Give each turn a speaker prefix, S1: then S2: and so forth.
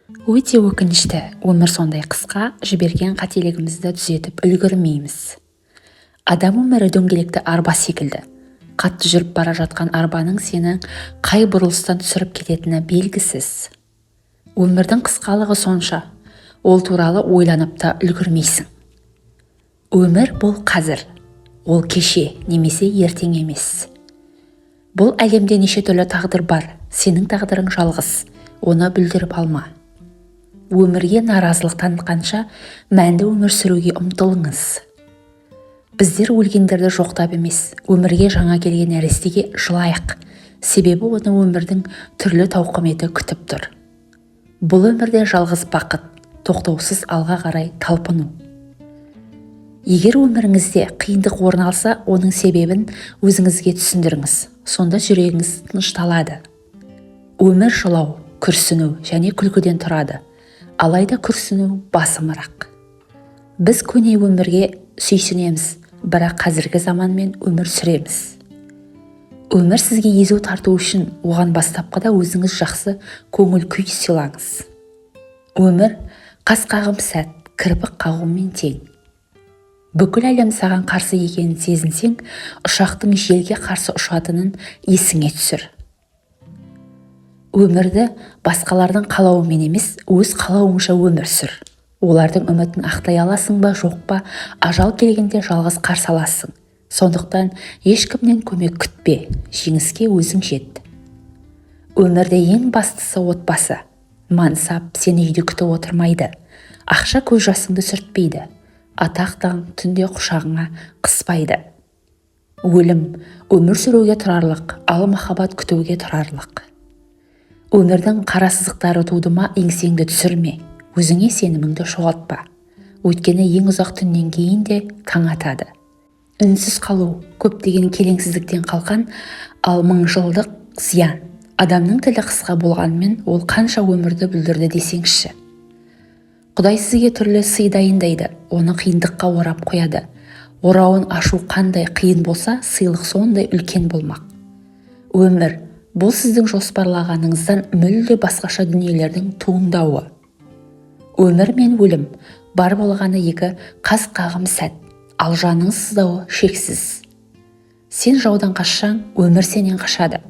S1: Өте өкінішті, өмір сондай қысқа, жіберген қателігімізді түзетіп үлгермейміз. Адам өмірі дөңгелекті арба секілді. Қатты жүріп бара жатқан арбаның сені қай бұрылыстан түсіріп кететіні белгісіз. Өмірдің қысқалығы сонша, ол туралы ойланып та үлгермейсің. Өмір бұл қазір, ол кеше немесе ертең емес. Бұл әлемде неше түрлі тағдыр бар, сенің тағдырың жалғыз, оны бүлдіріп алма. Өмірге наразылық танытқанша мәнді өмір сүруге ұмтылыңыз. Біздер өлгендерді жоқтап емес, өмірге жаңа келген нәрестеге жылайық, себебі оны өмірдің түрлі тауқыметі күтіп тұр. Бұл өмірде жалғыз бақыт, тоқтаусыз алға қарай талпыну. Егер өміріңізде қиындық орын алса, оның себебін өзіңізге түсіндіріңіз, сонда жүрегіңіз тынышталады. Өмір жылау, күрсіну және күлкіден тұрады. Алайда күрсіну басымырақ. Біз көне өмірге сүйсінеміз, бірақ қазіргі заманмен өмір сүреміз. Өмір сізге езу тарту үшін оған бастапқыда өзіңіз жақсы көңіл күй сыйлаңыз. Өмір қас қағым сәт, кірпік қағумен тең. Бүкіл әлем саған қарсы екенін сезінсең, ұшақтың желге қарсы ұшатынын есіңе түсір. Өмірді басқалардың қалауымен емес, өз қалауыңша өмір сүр. Олардың үмітін ақтай аласың ба, жоқ па, ажал келгенде жалғыз қарсы аласың. Сондықтан ешкімнен көмек күтпе, жеңіске өзің жет. Өмірде ең бастысы отбасы. Мансап сені үйде күтіп отырмайды. Ақша көз жасыңды сүртпейді. Атақтан түнде құшағыңа қыспайды. Өлім өмір сүруге тұрарлық, ал махаббат күтуге тұрарлық. Өмірдің қара сызықтары туды ма, еңсеңді түсірме, өзіңе сеніміңді жоғалтпа. Өйткені ең ұзақ түннен кейін де таң атады. Үнсіз қалу көптеген келеңсіздіктен қалқан, ал 1000 жылдық зиян. Адамның тілі қысқа болғанмен, ол қанша өмірді бүлдірді десеңізші. Құдай сізге түрлі сый дайындайды, оны қиындыққа орап қояды. Орауын ашу қандай қиын болса, сыйлық сондай үлкен болмақ. Өмір бұл сіздің жоспарлағаныңыздан мүлде басқаша дүниелердің туындауы. Өмір мен өлім бар болғаны екі қас қағым сәт, ал жаның сыздауы шексіз. Сен жаудан қашсаң, өмір сенен қашады.